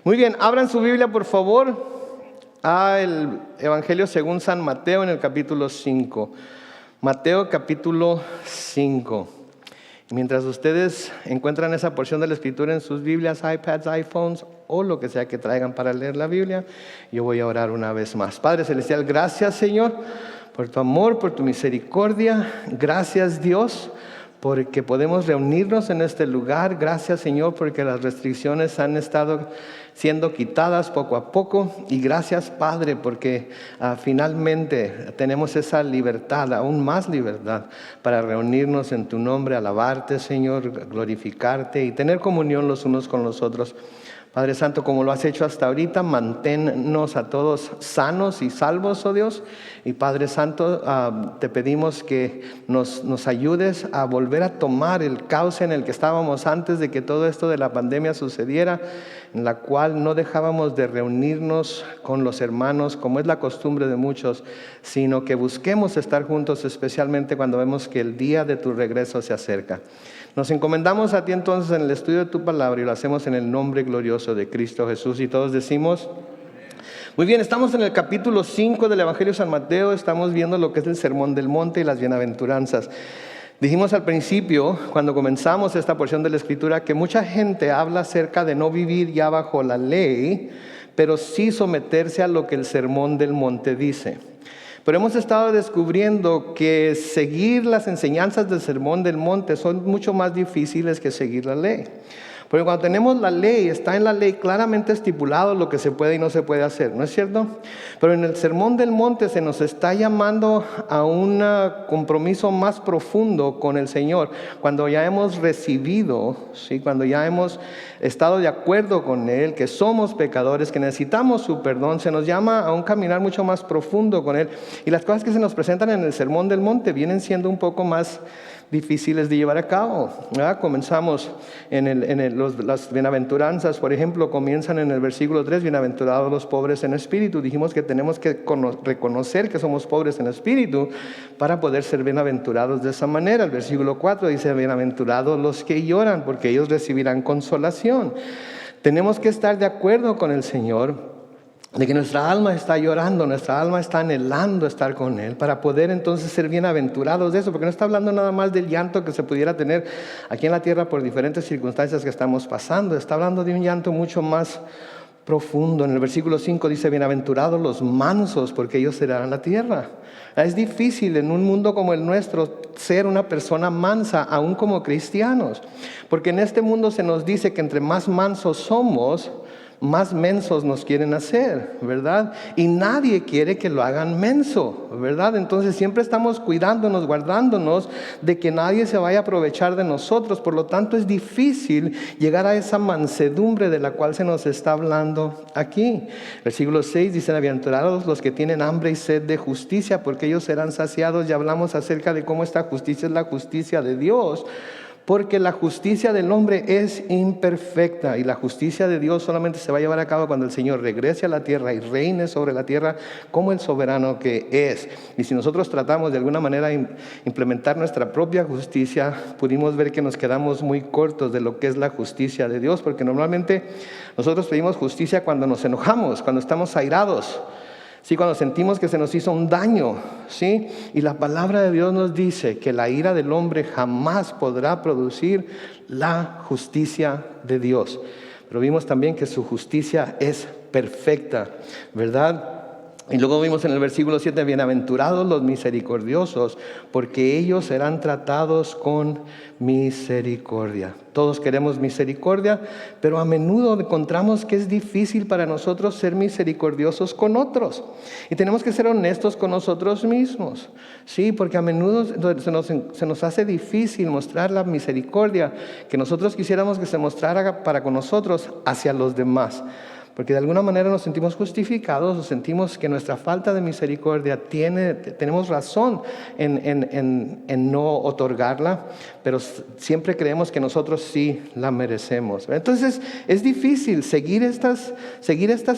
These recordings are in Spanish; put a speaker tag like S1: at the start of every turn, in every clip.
S1: Muy bien, abran su Biblia por favor el Evangelio según San Mateo en el capítulo 5. Mateo capítulo 5. Mientras ustedes encuentran esa porción de la Escritura en sus Biblias, iPads, iPhones o lo que sea que traigan para leer la Biblia, yo voy a orar una vez más. Padre Celestial, gracias Señor por tu amor, por tu misericordia. Gracias Dios porque podemos reunirnos en este lugar. Gracias Señor porque las restricciones han estado siendo quitadas poco a poco, y gracias Padre porque finalmente tenemos esa libertad, aún más libertad, para reunirnos en tu nombre, alabarte Señor, glorificarte y tener comunión los unos con los otros. Padre Santo, como lo has hecho hasta ahorita, manténnos a todos sanos y salvos, oh Dios. Y Padre Santo, te pedimos que nos ayudes a volver a tomar el cauce en el que estábamos antes de que todo esto de la pandemia sucediera, en la cual no dejábamos de reunirnos con los hermanos, como es la costumbre de muchos, sino que busquemos estar juntos, especialmente cuando vemos que el día de tu regreso se acerca. Nos encomendamos a ti entonces en el estudio de tu palabra y lo hacemos en el nombre glorioso de Cristo Jesús. Y todos decimos: muy bien, estamos en el capítulo 5 del Evangelio de San Mateo. Estamos viendo lo que es el Sermón del Monte y las bienaventuranzas. Dijimos al principio, cuando comenzamos esta porción de la Escritura, que mucha gente habla acerca de no vivir ya bajo la ley, pero sí someterse a lo que el Sermón del Monte dice. Pero hemos estado descubriendo que seguir las enseñanzas del Sermón del Monte son mucho más difíciles que seguir la ley. Porque cuando tenemos la ley, está en la ley claramente estipulado lo que se puede y no se puede hacer, ¿no es cierto? Pero en el Sermón del Monte se nos está llamando a un compromiso más profundo con el Señor. Cuando ya hemos recibido, ¿sí? Cuando ya hemos estado de acuerdo con Él, que somos pecadores, que necesitamos su perdón, se nos llama a un caminar mucho más profundo con Él. Y las cosas que se nos presentan en el Sermón del Monte vienen siendo un poco más difíciles de llevar a cabo, ¿verdad? Comenzamos las bienaventuranzas, por ejemplo, comienzan en el versículo 3, bienaventurados los pobres en espíritu. Dijimos que tenemos que reconocer que somos pobres en espíritu para poder ser bienaventurados de esa manera. El versículo 4 dice, bienaventurados los que lloran, porque ellos recibirán consolación. Tenemos que estar de acuerdo con el Señor de que nuestra alma está llorando, nuestra alma está anhelando estar con Él, para poder entonces ser bienaventurados de eso, porque no está hablando nada más del llanto que se pudiera tener aquí en la tierra por diferentes circunstancias que estamos pasando. Está hablando de un llanto mucho más profundo. En el versículo 5 dice, bienaventurados los mansos, porque ellos heredarán la tierra. Es difícil en un mundo como el nuestro ser una persona mansa, aún como cristianos, porque en este mundo se nos dice que entre más mansos somos, más mensos nos quieren hacer, ¿verdad? Y nadie quiere que lo hagan menso, ¿verdad? Entonces siempre estamos cuidándonos, guardándonos de que nadie se vaya a aprovechar de nosotros. Por lo tanto, es difícil llegar a esa mansedumbre de la cual se nos está hablando aquí. Versículo 6 dice, bienaventurados los que tienen hambre y sed de justicia, porque ellos serán saciados. Ya hablamos acerca de cómo esta justicia es la justicia de Dios, porque la justicia del hombre es imperfecta y la justicia de Dios solamente se va a llevar a cabo cuando el Señor regrese a la tierra y reine sobre la tierra como el soberano que es. Y si nosotros tratamos de alguna manera implementar nuestra propia justicia, pudimos ver que nos quedamos muy cortos de lo que es la justicia de Dios, porque normalmente nosotros pedimos justicia cuando nos enojamos, cuando estamos airados, ¿sí? Cuando sentimos que se nos hizo un daño, ¿sí? Y la palabra de Dios nos dice que la ira del hombre jamás podrá producir la justicia de Dios. Pero vimos también que su justicia es perfecta, ¿verdad? Y luego vimos en el versículo 7, bienaventurados los misericordiosos, porque ellos serán tratados con misericordia. Todos queremos misericordia, pero a menudo encontramos que es difícil para nosotros ser misericordiosos con otros. Y tenemos que ser honestos con nosotros mismos, ¿sí? Porque a menudo se nos hace difícil mostrar la misericordia que nosotros quisiéramos que se mostrara para con nosotros hacia los demás. Porque de alguna manera nos sentimos justificados o sentimos que nuestra falta de misericordia tenemos razón en no otorgarla, pero siempre creemos que nosotros sí la merecemos. Entonces es difícil seguir estas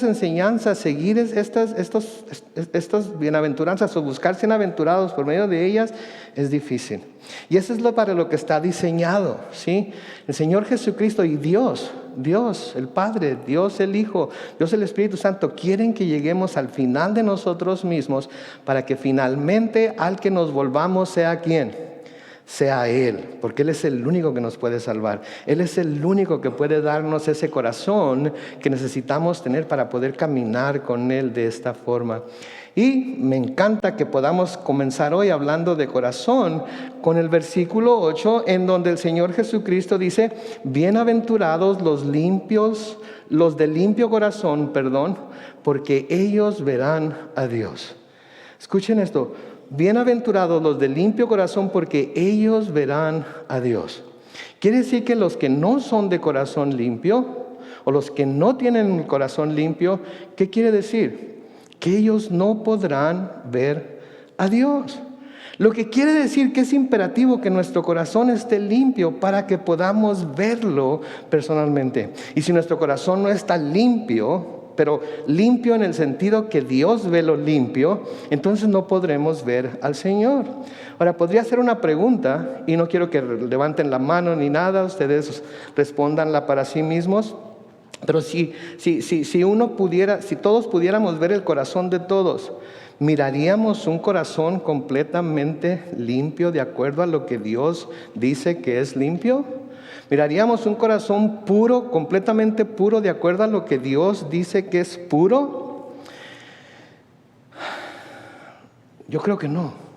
S1: enseñanzas, seguir estas bienaventuranzas o buscar ser bienaventurados por medio de ellas es difícil. Y eso es para lo que está diseñado, ¿sí? El Señor Jesucristo y Dios Dios el Padre, Dios el Hijo, Dios el Espíritu Santo, quieren que lleguemos al final de nosotros mismos para que finalmente al que nos volvamos sea ¿quién? Sea Él, porque Él es el único que nos puede salvar. Él es el único que puede darnos ese corazón que necesitamos tener para poder caminar con Él de esta forma. Y me encanta que podamos comenzar hoy hablando de corazón con el versículo 8, en donde el Señor Jesucristo dice: bienaventurados los limpios, los de limpio corazón, porque ellos verán a Dios. Escuchen esto: bienaventurados los de limpio corazón, porque ellos verán a Dios. Quiere decir que los que no son de corazón limpio, o los que no tienen el corazón limpio, ¿qué quiere decir? Que ellos no podrán ver a Dios. Lo que quiere decir que es imperativo que nuestro corazón esté limpio para que podamos verlo personalmente. Y si nuestro corazón no está limpio, pero limpio en el sentido que Dios ve lo limpio, entonces no podremos ver al Señor. Ahora, podría hacer una pregunta, y no quiero que levanten la mano ni nada, ustedes respóndanla para sí mismos. Pero si todos pudiéramos ver el corazón de todos, ¿miraríamos un corazón completamente limpio de acuerdo a lo que Dios dice que es limpio? ¿Miraríamos un corazón puro, completamente puro, de acuerdo a lo que Dios dice que es puro? Yo creo que no.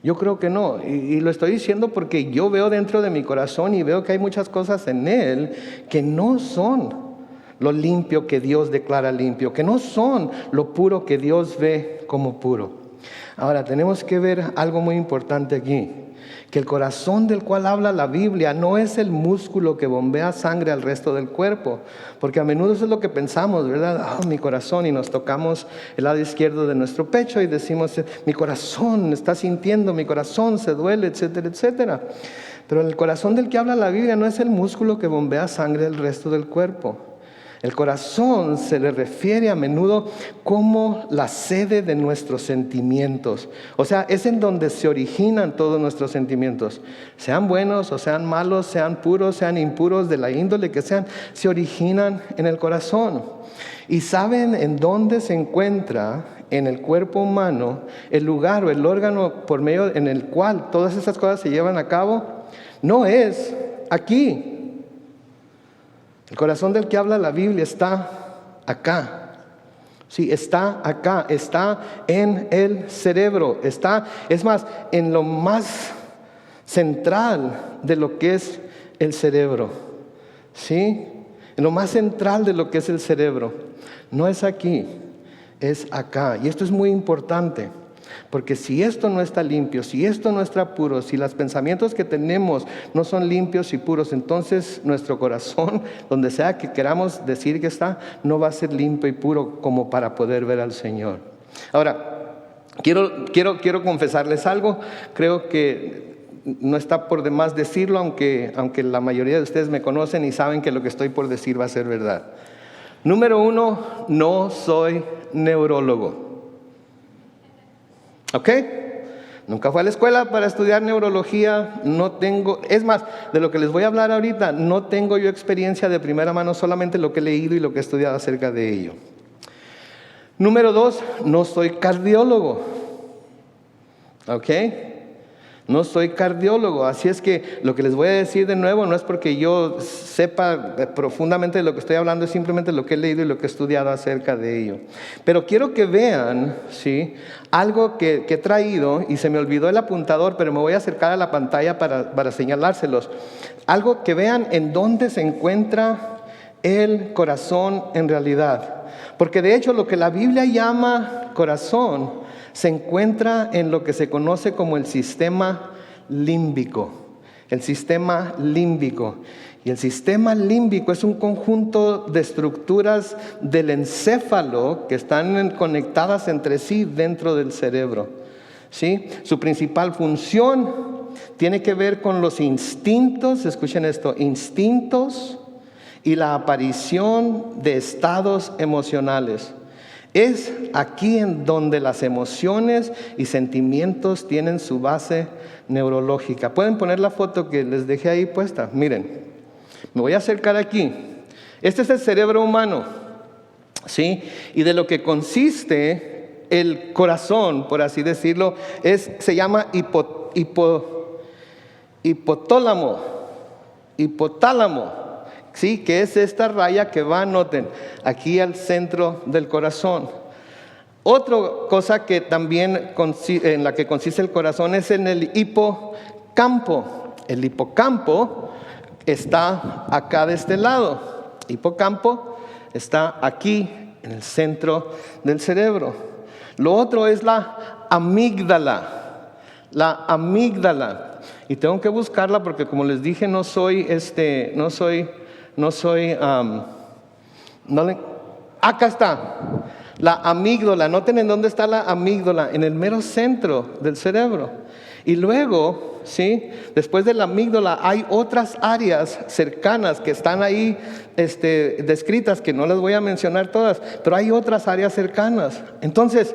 S1: Yo creo que no, y lo estoy diciendo porque yo veo dentro de mi corazón y veo que hay muchas cosas en él que no son lo limpio que Dios declara limpio, que no son lo puro que Dios ve como puro. Ahora, tenemos que ver algo muy importante aquí, que el corazón del cual habla la Biblia no es el músculo que bombea sangre al resto del cuerpo, porque a menudo eso es lo que pensamos, ¿verdad? Mi corazón, y nos tocamos el lado izquierdo de nuestro pecho y decimos: mi corazón está sintiendo, mi corazón se duele, etcétera, etcétera. Pero el corazón del que habla la Biblia no es el músculo que bombea sangre al resto del cuerpo. El corazón se le refiere a menudo como la sede de nuestros sentimientos. O sea, es en donde se originan todos nuestros sentimientos. Sean buenos o sean malos, sean puros, sean impuros, de la índole que sean, se originan en el corazón. ¿Y saben en dónde se encuentra en el cuerpo humano el lugar o el órgano por medio en el cual todas esas cosas se llevan a cabo? No es aquí. El corazón del que habla la Biblia está acá. Sí, está acá, está en el cerebro, está, es más, en lo más central de lo que es el cerebro. Sí, en lo más central de lo que es el cerebro. No es aquí, es acá. Y esto es muy importante. Porque si esto no está limpio, si esto no está puro, si los pensamientos que tenemos no son limpios y puros, entonces nuestro corazón, donde sea que queramos decir que está, no va a ser limpio y puro como para poder ver al Señor. Ahora, quiero confesarles algo. Creo que no está por demás decirlo, aunque la mayoría de ustedes me conocen y saben que lo que estoy por decir va a ser verdad. Número 1, no soy neurólogo. ¿Ok? Nunca fui a la escuela para estudiar neurología, no tengo, es más, de lo que les voy a hablar ahorita, no tengo yo experiencia de primera mano, solamente lo que he leído y lo que he estudiado acerca de ello. Número 2, no soy cardiólogo. ¿Ok? No soy cardiólogo, así es que lo que les voy a decir de nuevo no es porque yo sepa profundamente de lo que estoy hablando, es simplemente lo que he leído y lo que he estudiado acerca de ello. Pero quiero que vean, ¿sí?, algo que he traído, y se me olvidó el apuntador, pero me voy a acercar a la pantalla para señalárselos. Algo que vean en dónde se encuentra el corazón en realidad. Porque de hecho lo que la Biblia llama corazón se encuentra en lo que se conoce como el sistema límbico. El sistema límbico. Y el sistema límbico es un conjunto de estructuras del encéfalo que están conectadas entre sí dentro del cerebro. ¿Sí? Su principal función tiene que ver con los instintos, escuchen esto, instintos y la aparición de estados emocionales. Es aquí en donde las emociones y sentimientos tienen su base neurológica. ¿Pueden poner la foto que les dejé ahí puesta? Miren, Me voy a acercar aquí. Este es el cerebro humano, ¿sí? Y de lo que consiste el corazón, por así decirlo, se llama hipotálamo, ¿sí? Que es esta raya que va, noten, aquí al centro del corazón. Otra cosa que también en la que consiste el corazón es en el hipocampo. El hipocampo está acá de este lado. Hipocampo está aquí en el centro del cerebro. Lo otro es la amígdala. La amígdala. Y tengo que buscarla porque, como les dije, acá está. La amígdala. Noten en dónde está la amígdala. En el mero centro del cerebro. Y luego, ¿sí? Después de la amígdala hay otras áreas cercanas que están ahí descritas, que no las voy a mencionar todas, pero hay otras áreas cercanas. Entonces,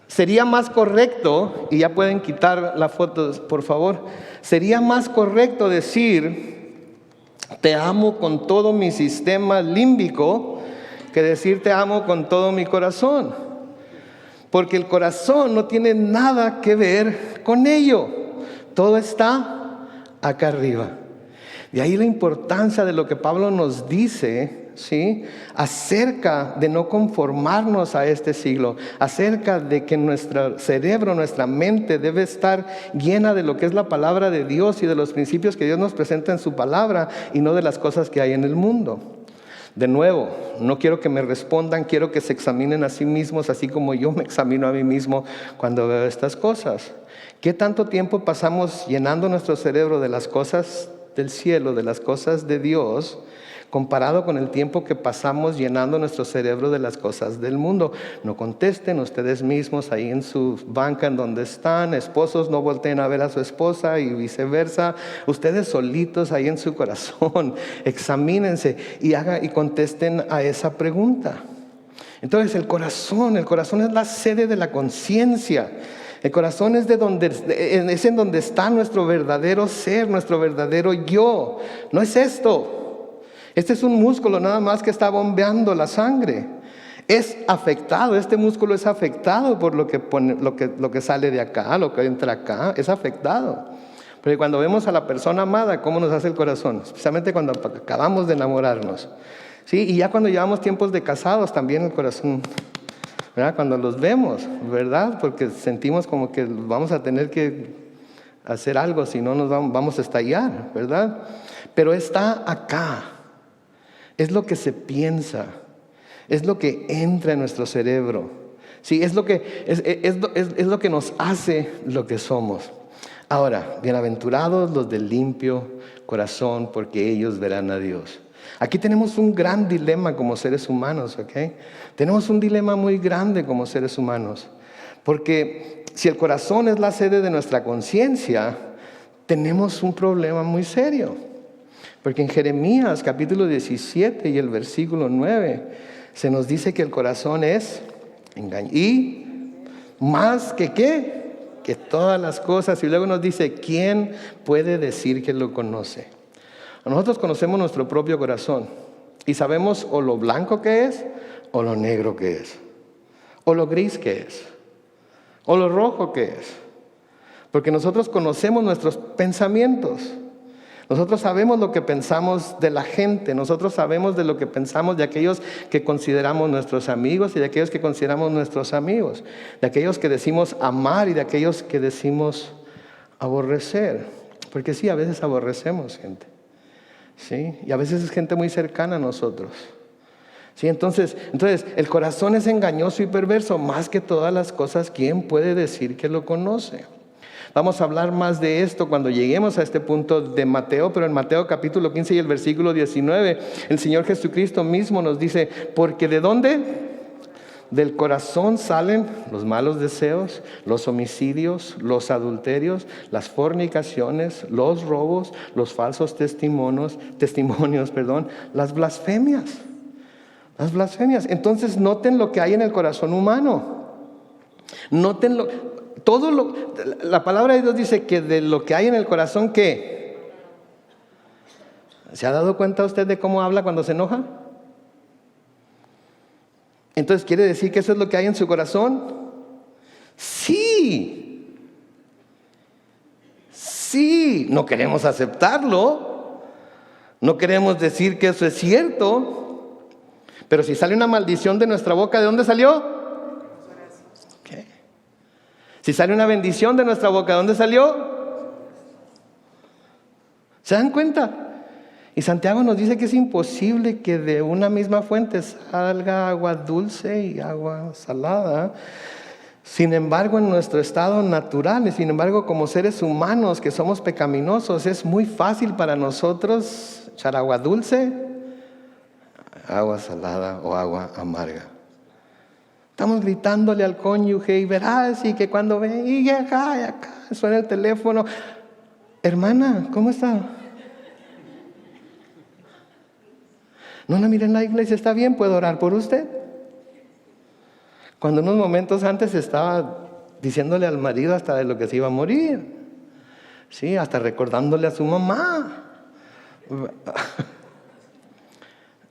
S1: sería más correcto, y ya pueden quitar la foto, por favor, sería más correcto decir, te amo con todo mi sistema límbico, que decir te amo con todo mi corazón. Porque el corazón no tiene nada que ver con ello. Todo está acá arriba. De ahí la importancia de lo que Pablo nos dice, ¿sí? Acerca de no conformarnos a este siglo, acerca de que nuestro cerebro, nuestra mente debe estar llena de lo que es la palabra de Dios y de los principios que Dios nos presenta en su palabra y no de las cosas que hay en el mundo. De nuevo, no quiero que me respondan, quiero que se examinen a sí mismos, así como yo me examino a mí mismo cuando veo estas cosas. ¿Qué tanto tiempo pasamos llenando nuestro cerebro de las cosas del cielo, de las cosas de Dios, comparado con el tiempo que pasamos llenando nuestro cerebro de las cosas del mundo? No contesten ustedes mismos ahí en su banca en donde están. Esposos, no volteen a ver a su esposa y viceversa. Ustedes solitos ahí en su corazón, examínense y contesten a esa pregunta. Entonces el corazón es la sede de la conciencia. El corazón es en donde está nuestro verdadero ser, nuestro verdadero yo. No es esto. Este es un músculo nada más que está bombeando la sangre. Es afectado, este músculo es afectado por lo que sale de acá, lo que entra acá, es afectado. Porque cuando vemos a la persona amada, ¿cómo nos hace el corazón? Especialmente cuando acabamos de enamorarnos. ¿Sí? Y ya cuando llevamos tiempos de casados, también el corazón, ¿verdad? Cuando los vemos, ¿verdad? Porque sentimos como que vamos a tener que hacer algo, si no nos vamos a estallar, ¿verdad? Pero está acá. Es lo que se piensa, es lo que entra en nuestro cerebro, ¿sí? Es lo que nos hace lo que somos. Ahora, bienaventurados los del limpio corazón, porque ellos verán a Dios. Aquí tenemos un gran dilema como seres humanos, ¿ok? Tenemos un dilema muy grande como seres humanos, porque si el corazón es la sede de nuestra conciencia, tenemos un problema muy serio. Porque en Jeremías capítulo 17 y el versículo 9 se nos dice que el corazón es engaño. Y más que ¿qué? Que todas las cosas. Y luego nos dice, ¿quién puede decir que lo conoce? Nosotros conocemos nuestro propio corazón y sabemos o lo blanco que es o lo negro que es. O lo gris que es. O lo rojo que es. Porque nosotros conocemos nuestros pensamientos. Nosotros sabemos lo que pensamos de la gente, nosotros sabemos de lo que pensamos de aquellos que consideramos nuestros amigos y de aquellos que consideramos nuestros amigos, de aquellos que decimos amar y de aquellos que decimos aborrecer. Porque sí, a veces aborrecemos gente, ¿sí? Y a veces es gente muy cercana a nosotros. ¿Sí? Entonces, el corazón es engañoso y perverso, más que todas las cosas, ¿quién puede decir que lo conoce? Vamos a hablar más de esto cuando lleguemos a este punto de Mateo, pero en Mateo capítulo 15 y el versículo 19, el Señor Jesucristo mismo nos dice, porque ¿de dónde? Del corazón salen los malos deseos, los homicidios, los adulterios, las fornicaciones, los robos, los falsos testimonios, las blasfemias. Las blasfemias. Entonces noten lo que hay en el corazón humano. Noten la palabra de Dios dice que de lo que hay en el corazón, ¿qué? ¿Se ha dado cuenta usted de cómo habla cuando se enoja? Entonces, ¿quiere decir que eso es lo que hay en su corazón? Sí. Sí, no queremos aceptarlo. No queremos decir que eso es cierto. Pero si sale una maldición de nuestra boca, ¿de dónde salió? ¿Qué? Si sale una bendición de nuestra boca, ¿de dónde salió? ¿Se dan cuenta? Y Santiago nos dice que es imposible que de una misma fuente salga agua dulce y agua salada. Sin embargo, en nuestro estado natural, y sin embargo, como seres humanos que somos pecaminosos, es muy fácil para nosotros echar agua dulce, agua salada o agua amarga. Estamos gritándole al cónyuge y verás, y que cuando ve, y acá, suena el teléfono. Hermana, ¿cómo está? No la mire en la iglesia, ¿está bien? ¿Puedo orar por usted? Cuando unos momentos antes estaba diciéndole al marido hasta de lo que se iba a morir. Sí, hasta recordándole a su mamá.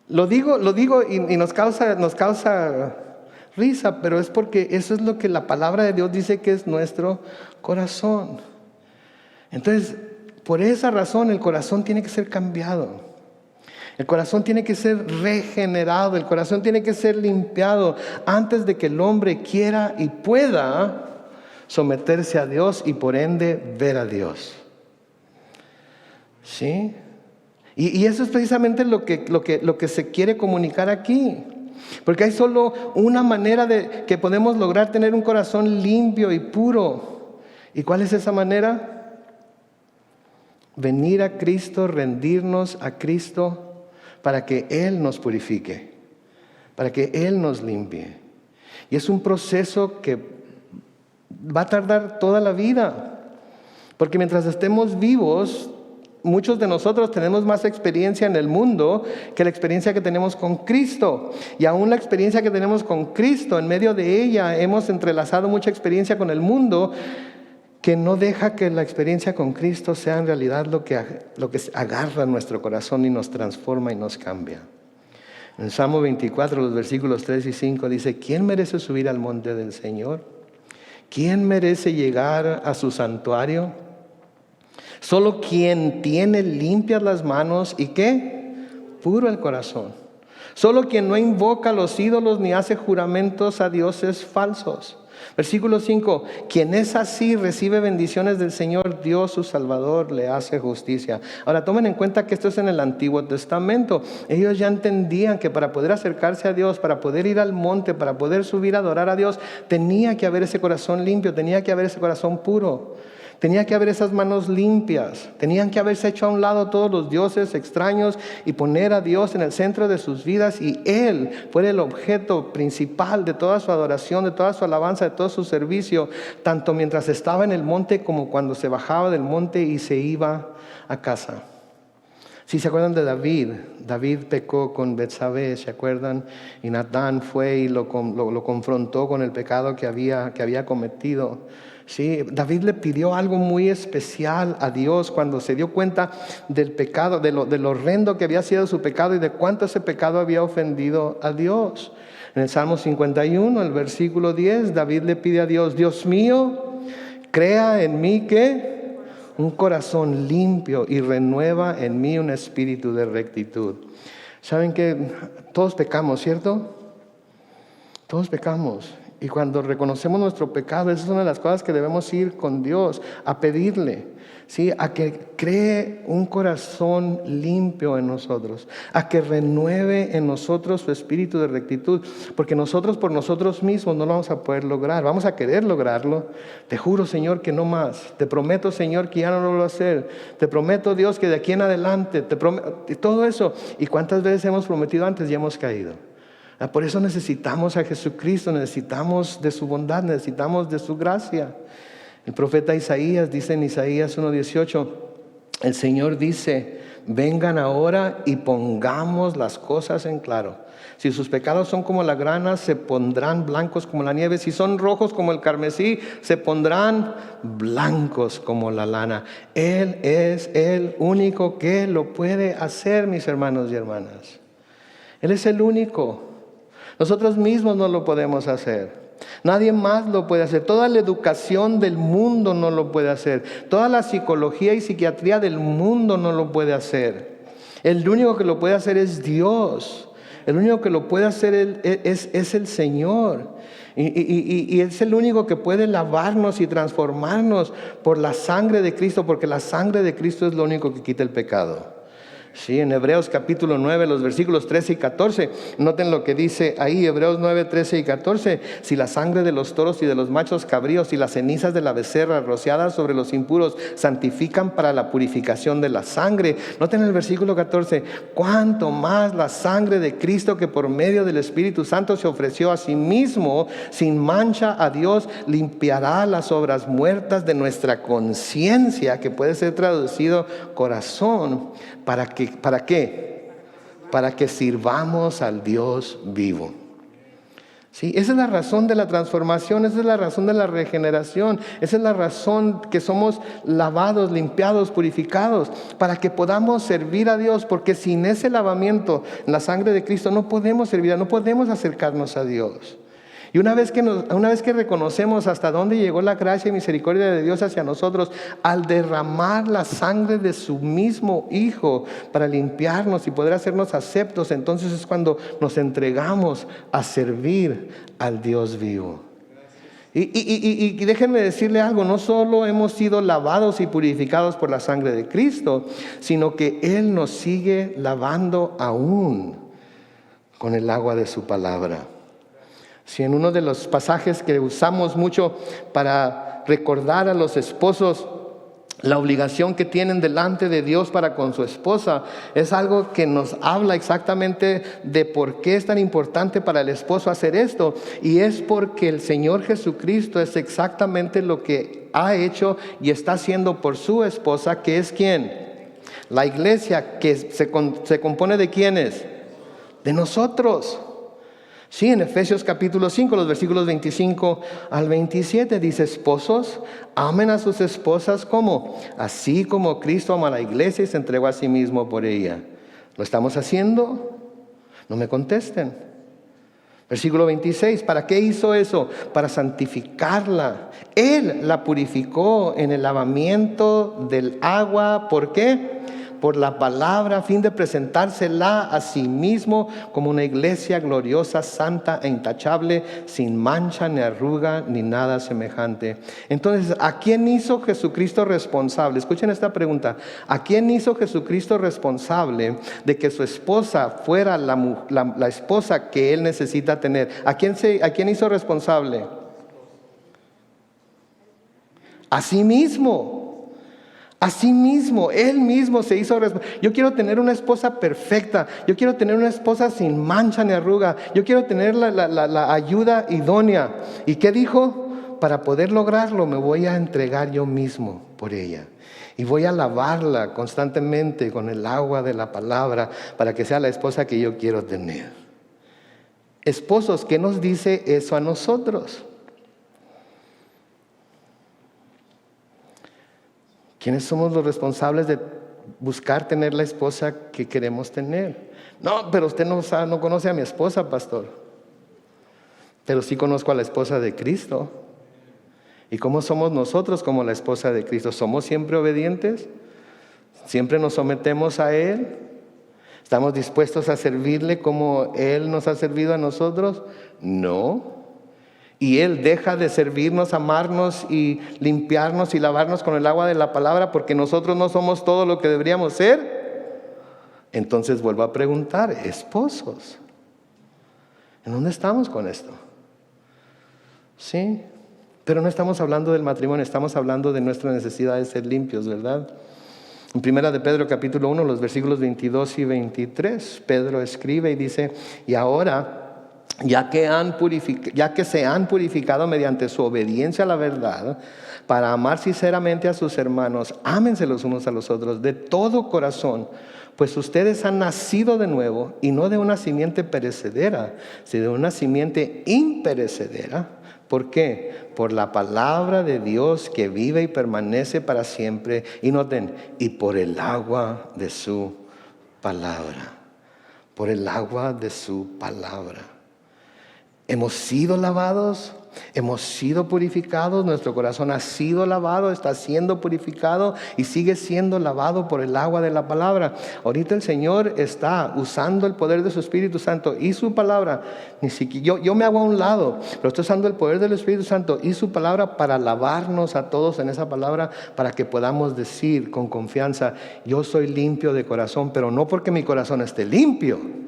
S1: Lo digo y nos causa risa, pero es porque eso es lo que la palabra de Dios dice que es nuestro corazón. Entonces, por esa razón el corazón tiene que ser cambiado. El corazón tiene que ser regenerado, el corazón tiene que ser limpiado antes de que el hombre quiera y pueda someterse a Dios y por ende ver a Dios. ¿Sí? Y eso es precisamente lo que se quiere comunicar aquí. Porque hay solo una manera de que podemos lograr tener un corazón limpio y puro. ¿Y cuál es esa manera? Venir a Cristo, rendirnos a Cristo, para que Él nos purifique, para que Él nos limpie. Y es un proceso que va a tardar toda la vida, porque mientras estemos vivos, muchos de nosotros tenemos más experiencia en el mundo que la experiencia que tenemos con Cristo. Y aún la experiencia que tenemos con Cristo, en medio de ella hemos entrelazado mucha experiencia con el mundo, que no deja que la experiencia con Cristo sea en realidad lo que agarra nuestro corazón y nos transforma y nos cambia. En Salmo 24, los versículos 3 y 5 dice: ¿quién merece subir al monte del Señor? ¿Quién merece llegar a su santuario? Solo quien tiene limpias las manos y ¿qué? Puro el corazón. Solo quien no invoca a los ídolos ni hace juramentos a dioses falsos. Versículo 5, quien es así recibe bendiciones del Señor, Dios su Salvador le hace justicia. Ahora tomen en cuenta que esto es en el Antiguo Testamento. Ellos ya entendían que para poder acercarse a Dios, para poder ir al monte, para poder subir a adorar a Dios, tenía que haber ese corazón limpio, tenía que haber ese corazón puro. Tenía que haber esas manos limpias, tenían que haberse hecho a un lado todos los dioses extraños y poner a Dios en el centro de sus vidas, y Él fue el objeto principal de toda su adoración, de toda su alabanza, de todo su servicio, tanto mientras estaba en el monte como cuando se bajaba del monte y se iba a casa. Si se acuerdan de David pecó con Betsabé, ¿se acuerdan? Y Natán fue y lo confrontó con el pecado que había cometido. Sí, David le pidió algo muy especial a Dios cuando se dio cuenta del pecado, de lo horrendo que había sido su pecado y de cuánto ese pecado había ofendido a Dios. En el Salmo 51, el versículo 10, David le pide a Dios: Dios mío, crea en mí ¿qué? Un corazón limpio y renueva en mí un espíritu de rectitud. ¿Saben que todos pecamos, cierto? Todos pecamos. Y cuando reconocemos nuestro pecado, esa es una de las cosas que debemos ir con Dios a pedirle, ¿sí? A que cree un corazón limpio en nosotros, a que renueve en nosotros su espíritu de rectitud, porque nosotros por nosotros mismos no lo vamos a poder lograr. Vamos a querer lograrlo. Te juro, Señor, que no más. Te prometo, Señor, que ya no lo voy a hacer. Te prometo, Dios, que de aquí en adelante, te prometo, y todo eso. ¿Y cuántas veces hemos prometido antes y hemos caído? Por eso necesitamos a Jesucristo, necesitamos de su bondad, necesitamos de su gracia. El profeta Isaías dice en Isaías 1:18: El Señor dice, vengan ahora y pongamos las cosas en claro. Si sus pecados son como la grana, se pondrán blancos como la nieve. Si son rojos como el carmesí, se pondrán blancos como la lana. Él es el único que lo puede hacer, mis hermanos y hermanas. Él es el único. Nosotros mismos no lo podemos hacer. Nadie más lo puede hacer. Toda la educación del mundo no lo puede hacer. Toda la psicología y psiquiatría del mundo no lo puede hacer. El único que lo puede hacer es Dios. El único que lo puede hacer es el Señor. Y es el único que puede lavarnos y transformarnos por la sangre de Cristo, porque la sangre de Cristo es lo único que quita el pecado. Sí, en Hebreos capítulo 9, los versículos 13 y 14, noten lo que dice ahí, Hebreos 9, 13 y 14. Si la sangre de los toros y de los machos cabríos y las cenizas de la becerra rociadas sobre los impuros santifican para la purificación de la sangre. Noten el versículo 14, cuánto más la sangre de Cristo, que por medio del Espíritu Santo se ofreció a sí mismo sin mancha a Dios, limpiará las obras muertas de nuestra conciencia, que puede ser traducido corazón. ¿Para qué? Para que sirvamos al Dios vivo. Sí, esa es la razón de la transformación, esa es la razón de la regeneración, esa es la razón que somos lavados, limpiados, purificados, para que podamos servir a Dios, porque sin ese lavamiento en la sangre de Cristo no podemos servir, no podemos acercarnos a Dios. Y una vez que reconocemos hasta dónde llegó la gracia y misericordia de Dios hacia nosotros, al derramar la sangre de su mismo Hijo para limpiarnos y poder hacernos aceptos, entonces es cuando nos entregamos a servir al Dios vivo. Y déjenme decirle algo, no solo hemos sido lavados y purificados por la sangre de Cristo, sino que Él nos sigue lavando aún con el agua de su palabra. Si en uno de los pasajes que usamos mucho para recordar a los esposos la obligación que tienen delante de Dios para con su esposa, es algo que nos habla exactamente de por qué es tan importante para el esposo hacer esto. Y es porque el Señor Jesucristo es exactamente lo que ha hecho y está haciendo por su esposa, que es ¿quién? La iglesia, que se compone de ¿quiénes? De nosotros. Sí, en Efesios capítulo 5, los versículos 25 al 27 dice, esposos, amen a sus esposas como, así como Cristo ama a la iglesia y se entregó a sí mismo por ella. ¿Lo estamos haciendo? No me contesten. Versículo 26, ¿para qué hizo eso? Para santificarla. Él la purificó en el lavamiento del agua. ¿Por qué? Por la palabra, a fin de presentársela a sí mismo como una iglesia gloriosa, santa e intachable, sin mancha ni arruga ni nada semejante. Entonces, ¿a quién hizo Jesucristo responsable? Escuchen esta pregunta. ¿A quién hizo Jesucristo responsable de que su esposa fuera la esposa que él necesita tener? ¿A quién hizo responsable? A sí mismo. Asimismo, Él mismo se hizo responsable. Yo quiero tener una esposa perfecta. Yo quiero tener una esposa sin mancha ni arruga. Yo quiero tener la ayuda idónea. ¿Y qué dijo? Para poder lograrlo me voy a entregar yo mismo por ella. Y voy a lavarla constantemente con el agua de la palabra para que sea la esposa que yo quiero tener. Esposos, ¿qué nos dice eso a nosotros? ¿Quiénes somos los responsables de buscar tener la esposa que queremos tener? No, pero usted no conoce a mi esposa, pastor. Pero sí conozco a la esposa de Cristo. ¿Y cómo somos nosotros como la esposa de Cristo? ¿Somos siempre obedientes? ¿Siempre nos sometemos a Él? ¿Estamos dispuestos a servirle como Él nos ha servido a nosotros? No. Y Él deja de servirnos, amarnos y limpiarnos y lavarnos con el agua de la palabra porque nosotros no somos todo lo que deberíamos ser. Entonces vuelvo a preguntar, esposos, ¿en dónde estamos con esto? Sí, pero no estamos hablando del matrimonio, estamos hablando de nuestra necesidad de ser limpios, ¿verdad? En Primera de Pedro capítulo 1, los versículos 22 y 23, Pedro escribe y dice, y ahora ya que se han purificado mediante su obediencia a la verdad, para amar sinceramente a sus hermanos, ámense los unos a los otros de todo corazón, pues ustedes han nacido de nuevo, y no de una simiente perecedera, sino de una simiente imperecedera. ¿Por qué? Por la palabra de Dios que vive y permanece para siempre. Y noten, y por el agua de su palabra. Por el agua de su palabra. Hemos sido lavados, hemos sido purificados, nuestro corazón ha sido lavado, está siendo purificado y sigue siendo lavado por el agua de la palabra. Ahorita el Señor está usando el poder de su Espíritu Santo y su palabra. Ni siquiera, yo me hago a un lado, pero estoy usando el poder del Espíritu Santo y su palabra para lavarnos a todos en esa palabra, para que podamos decir con confianza: yo soy limpio de corazón, pero no porque mi corazón esté limpio,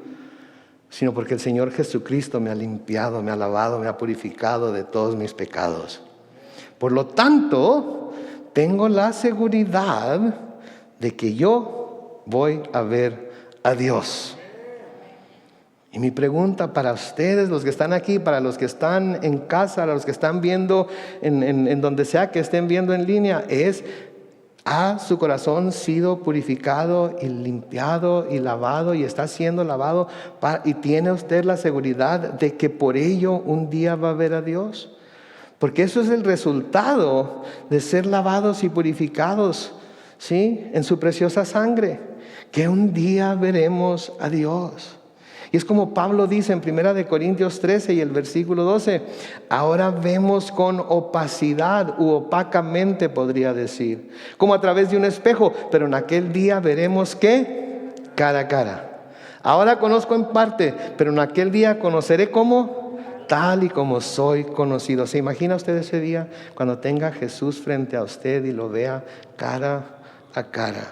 S1: sino porque el Señor Jesucristo me ha limpiado, me ha lavado, me ha purificado de todos mis pecados. Por lo tanto, tengo la seguridad de que yo voy a ver a Dios. Y mi pregunta para ustedes, los que están aquí, para los que están en casa, para los que están viendo en donde sea que estén viendo en línea, es: ¿ha su corazón sido purificado y limpiado y lavado, y está siendo lavado? ¿Y tiene usted la seguridad de que por ello un día va a ver a Dios? Porque eso es el resultado de ser lavados y purificados, ¿sí?, en su preciosa sangre, que un día veremos a Dios. Y es como Pablo dice en 1 Corintios 13 y el versículo 12: ahora vemos con opacidad, u opacamente podría decir, como a través de un espejo, pero en aquel día veremos ¿qué? Cara a cara. Ahora conozco en parte, pero en aquel día conoceré como tal y como soy conocido. ¿Se imagina usted ese día cuando tenga a Jesús frente a usted y lo vea cara a cara?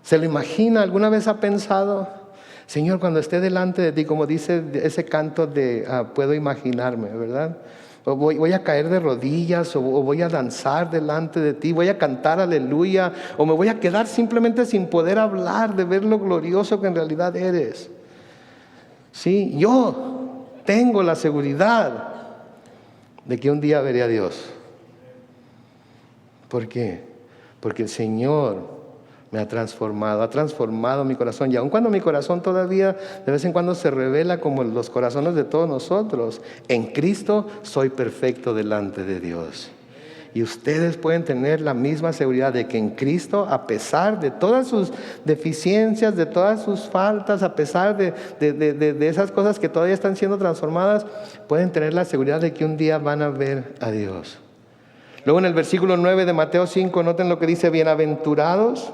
S1: ¿Se lo imagina? ¿Alguna vez ha pensado: Señor, cuando esté delante de ti, como dice ese canto de puedo imaginarme, ¿verdad? O voy a caer de rodillas, o voy a danzar delante de ti, voy a cantar aleluya, o me voy a quedar simplemente sin poder hablar de ver lo glorioso que en realidad eres? Sí, yo tengo la seguridad de que un día veré a Dios. ¿Por qué? Porque el Señor me ha transformado mi corazón. Y aun cuando mi corazón todavía de vez en cuando se revela como los corazones de todos nosotros, en Cristo soy perfecto delante de Dios. Y ustedes pueden tener la misma seguridad de que en Cristo, a pesar de todas sus deficiencias, de todas sus faltas, a pesar de esas cosas que todavía están siendo transformadas, pueden tener la seguridad de que un día van a ver a Dios. Luego en el versículo 9 de Mateo 5, noten lo que dice: Bienaventurados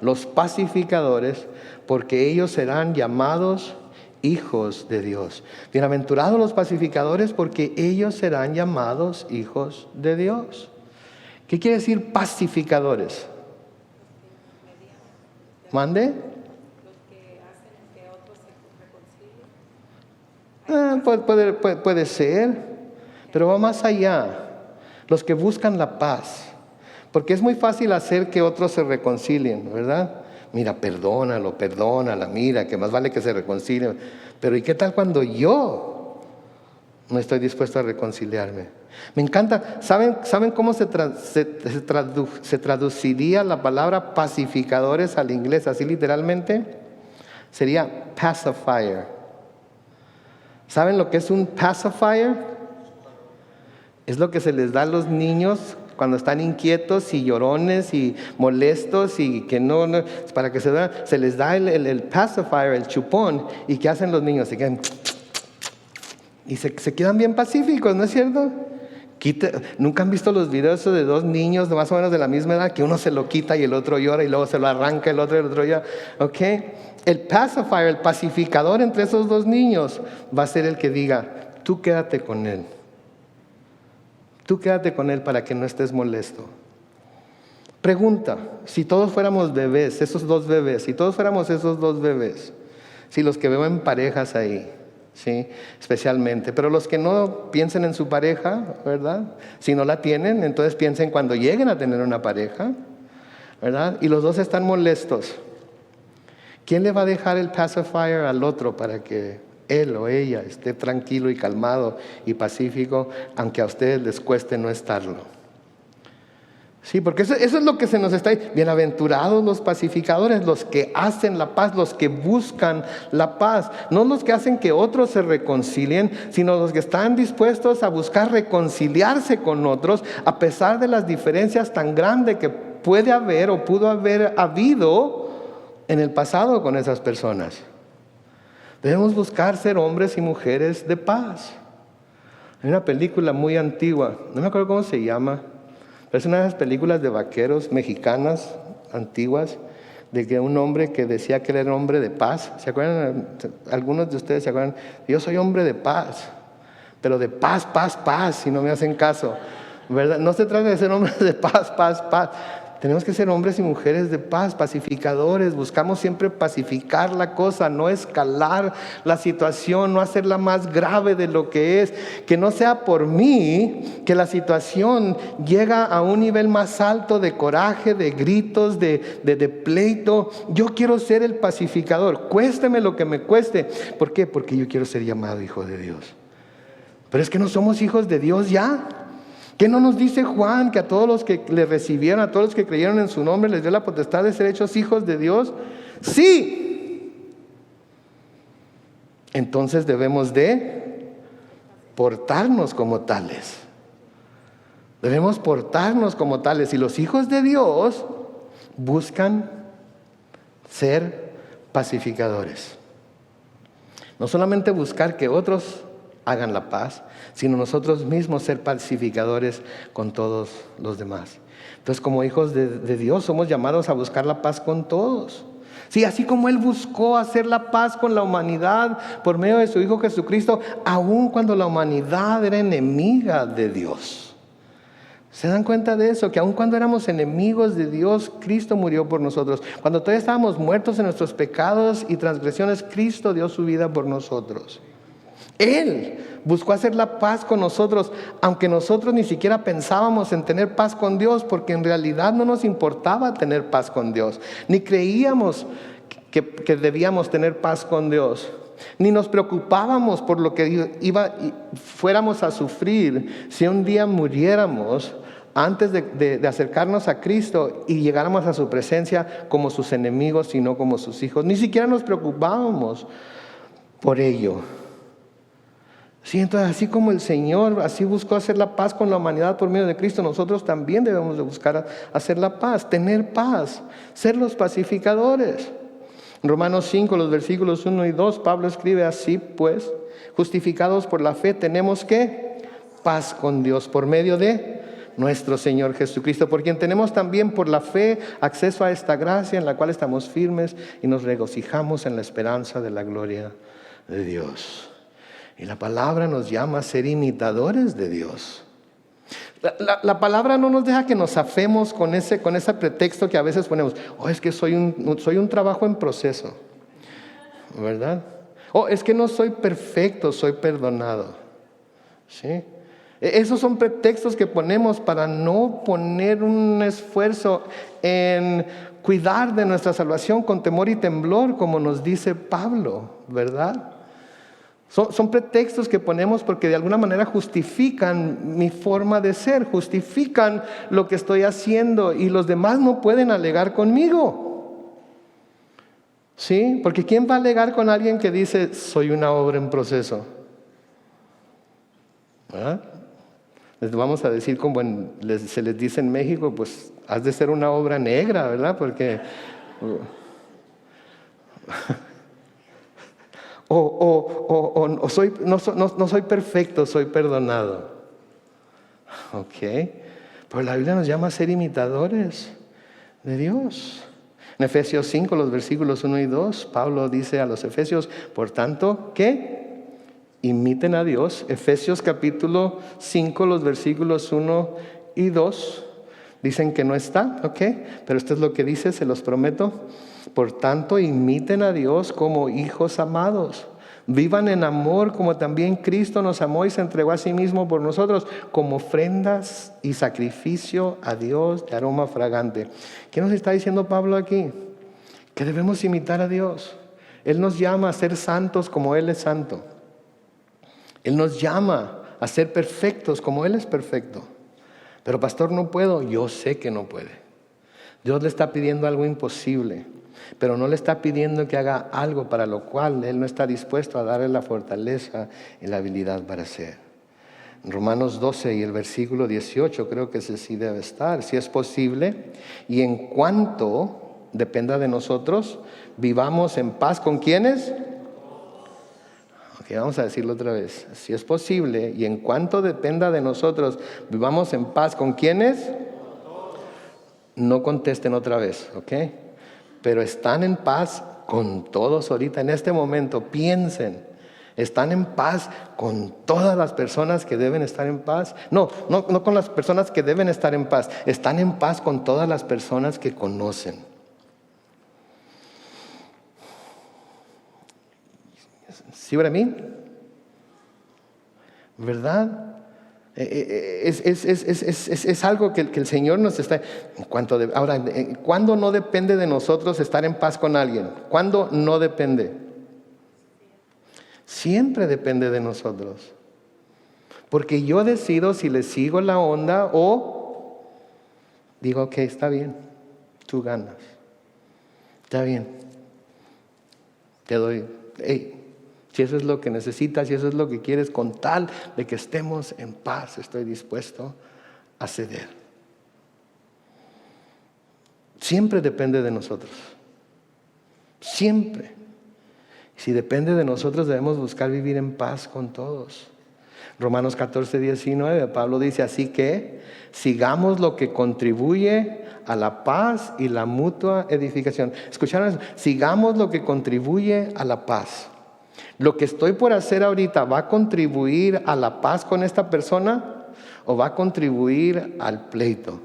S1: los pacificadores, porque ellos serán llamados hijos de Dios. Bienaventurados los pacificadores, porque ellos serán llamados hijos de Dios. ¿Qué quiere decir pacificadores? ¿Mande?
S2: Los que hacen que otros se reconcilien.
S1: Puede ser, pero va más allá. Los que buscan la paz. Porque es muy fácil hacer que otros se reconcilien, ¿verdad? Mira, perdónala, mira, que más vale que se reconcilien. Pero ¿y qué tal cuando yo no estoy dispuesto a reconciliarme? Me encanta. ¿Saben cómo se traduciría la palabra pacificadores al inglés? Así literalmente. Sería pacifier. ¿Saben lo que es un pacifier? Es lo que se les da a los niños cuando están inquietos y llorones y molestos, y que no para que se les da el pacifier, el chupón. ¿Y qué hacen los niños? Se quedan y se quedan bien pacíficos, ¿no es cierto? ¿Nunca han visto los videos de dos niños de más o menos de la misma edad, que uno se lo quita y el otro llora, y luego se lo arranca el otro llora? ¿Ok? El pacifier, el pacificador entre esos dos niños, va a ser el que diga: tú quédate con él. Tú quédate con él para que no estés molesto. Pregunta: si todos fuéramos bebés, si todos fuéramos esos dos bebés, si los que veo en parejas ahí, ¿sí?, especialmente, pero los que no, piensen en su pareja, ¿verdad? Si no la tienen, entonces piensen cuando lleguen a tener una pareja, ¿verdad? Y los dos están molestos. ¿Quién le va a dejar el pacifier al otro para que él o ella esté tranquilo y calmado y pacífico, aunque a ustedes les cueste no estarlo? Sí, porque eso es lo que se nos está diciendo. Bienaventurados los pacificadores, los que hacen la paz, los que buscan la paz. No los que hacen que otros se reconcilien, sino los que están dispuestos a buscar reconciliarse con otros, a pesar de las diferencias tan grandes que puede haber o pudo haber habido en el pasado con esas personas. Debemos buscar ser hombres y mujeres de paz. Hay una película muy antigua, no me acuerdo cómo se llama. Es una de esas películas de vaqueros mexicanas antiguas, de que un hombre que decía que él era hombre de paz. ¿Se acuerdan? Algunos de ustedes se acuerdan. Yo soy hombre de paz, pero de paz, paz, paz, si no me hacen caso, ¿verdad? No se trata de ser hombres de paz, paz, paz. Tenemos que ser hombres y mujeres de paz, pacificadores. Buscamos siempre pacificar la cosa, no escalar la situación, no hacerla más grave de lo que es. Que no sea por mí que la situación llega a un nivel más alto de coraje, de gritos, de pleito. Yo quiero ser el pacificador, cuésteme lo que me cueste. ¿Por qué? Porque yo quiero ser llamado hijo de Dios. Pero es que no somos hijos de Dios ya. ¿Qué no nos dice Juan que a todos los que le recibieron, a todos los que creyeron en su nombre, les dio la potestad de ser hechos hijos de Dios? Sí. Entonces debemos de portarnos como tales. Debemos portarnos como tales. Y los hijos de Dios buscan ser pacificadores. No solamente buscar que otros hagan la paz, sino nosotros mismos ser pacificadores con todos los demás. Entonces, como hijos de Dios, somos llamados a buscar la paz con todos. Sí, así como Él buscó hacer la paz con la humanidad por medio de su Hijo Jesucristo, aun cuando la humanidad era enemiga de Dios. ¿Se dan cuenta de eso? Que aun cuando éramos enemigos de Dios, Cristo murió por nosotros. Cuando todavía estábamos muertos en nuestros pecados y transgresiones, Cristo dio su vida por nosotros. Él buscó hacer la paz con nosotros, aunque nosotros ni siquiera pensábamos en tener paz con Dios, porque en realidad no nos importaba tener paz con Dios, ni creíamos que debíamos tener paz con Dios, ni nos preocupábamos por lo que fuéramos a sufrir si un día muriéramos antes de acercarnos a Cristo y llegáramos a su presencia como sus enemigos y no como sus hijos. Ni siquiera nos preocupábamos por ello. Sí, entonces así como el Señor así buscó hacer la paz con la humanidad por medio de Cristo, nosotros también debemos de buscar hacer la paz, tener paz, ser los pacificadores. En Romanos 5, los versículos 1 y 2, Pablo escribe así: pues, justificados por la fe, tenemos ¿qué? Paz con Dios por medio de nuestro Señor Jesucristo, por quien tenemos también por la fe acceso a esta gracia en la cual estamos firmes y nos regocijamos en la esperanza de la gloria de Dios. Y la palabra nos llama a ser imitadores de Dios. La palabra no nos deja que nos afemos con ese pretexto que a veces ponemos. Es que soy un trabajo en proceso, ¿verdad? Es que no soy perfecto, soy perdonado. ¿Sí? Esos son pretextos que ponemos para no poner un esfuerzo en cuidar de nuestra salvación con temor y temblor, como nos dice Pablo, ¿verdad? Son pretextos que ponemos porque de alguna manera justifican mi forma de ser, justifican lo que estoy haciendo y los demás no pueden alegar conmigo. ¿Sí? Porque ¿quién va a alegar con alguien que dice soy una obra en proceso? ¿Verdad? Les vamos a decir como se les dice en México, pues has de ser una obra negra, ¿verdad? Porque... no soy perfecto, soy perdonado. Ok. Pero la Biblia nos llama a ser imitadores de Dios. En Efesios 5, los versículos 1 y 2, Pablo dice a los efesios, por tanto, ¿qué? Imiten a Dios. Efesios capítulo 5, los versículos 1 y 2, dicen que no está, ok. Pero esto es lo que dice, se los prometo. Por tanto, imiten a Dios como hijos amados. Vivan en amor como también Cristo nos amó y se entregó a sí mismo por nosotros como ofrendas y sacrificio a Dios de aroma fragante. ¿Qué nos está diciendo Pablo aquí? que debemos imitar a Dios. Él nos llama a ser santos como Él es santo. Él nos llama a ser perfectos como Él es perfecto. Pero pastor, no puedo. Yo sé que no puede. Dios le está pidiendo algo imposible, pero no le está pidiendo que haga algo para lo cual Él no está dispuesto a darle la fortaleza y la habilidad para hacer. En Romanos 12 y el versículo 18 creo que ese sí debe estar. Si es posible, y en cuanto dependa de nosotros, vivamos en paz con ¿quiénes? Ok, vamos a decirlo otra vez. Si es posible, y en cuanto dependa de nosotros, vivamos en paz con ¿quiénes? No contesten otra vez, ¿ok? Pero están en paz con todos ahorita, en este momento. Piensen, ¿están en paz con todas las personas que deben estar en paz? No con las personas que deben estar en paz. Están en paz con todas las personas que conocen. ¿Sí, para mí? ¿Verdad? Es algo que el Señor nos está... Ahora, ¿cuándo no depende de nosotros estar en paz con alguien? ¿Cuándo no depende? Siempre depende de nosotros. Porque yo decido si le sigo la onda o digo, ok, está bien, tú ganas. Está bien. Te doy... Hey, si eso es lo que necesitas, si eso es lo que quieres, con tal de que estemos en paz, estoy dispuesto a ceder. Siempre depende de nosotros. Siempre. Si depende de nosotros, debemos buscar vivir en paz con todos. Romanos 14, 19, Pablo dice, así que sigamos lo que contribuye a la paz y la mutua edificación. ¿Escucharon eso? Sigamos lo que contribuye a la paz. ¿Lo que estoy por hacer ahorita va a contribuir a la paz con esta persona o va a contribuir al pleito?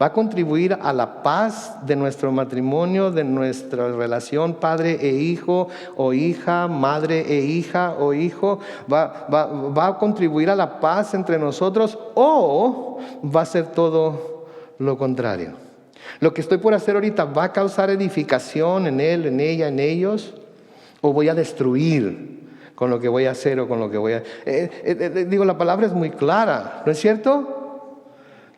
S1: ¿Va a contribuir a la paz de nuestro matrimonio, de nuestra relación padre e hijo o hija, madre e hija o hijo? ¿Va a contribuir a la paz entre nosotros o va a ser todo lo contrario? ¿Lo que estoy por hacer ahorita va a causar edificación en él, en ella, en ellos? ¿O voy a destruir con lo que voy a hacer o con lo que voy a... Digo, la palabra es muy clara, ¿no es cierto?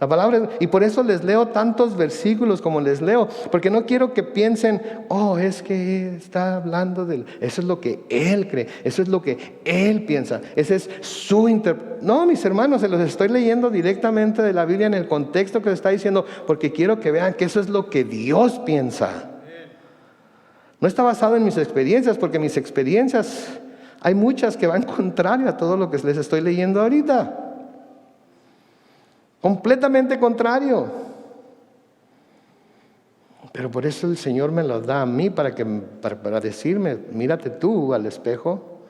S1: La palabra, y por eso les leo tantos versículos como les leo, porque no quiero que piensen, oh, es que está hablando de... Eso es lo que él cree, eso es lo que él piensa, ese es su interpretación. No, mis hermanos, se los estoy leyendo directamente de la Biblia en el contexto que les está diciendo, porque quiero que vean que eso es lo que Dios piensa. No está basado en mis experiencias, porque mis experiencias, hay muchas que van contrario a todo lo que les estoy leyendo ahorita. Completamente contrario. Pero por eso el Señor me lo da a mí para decirme, mírate tú al espejo,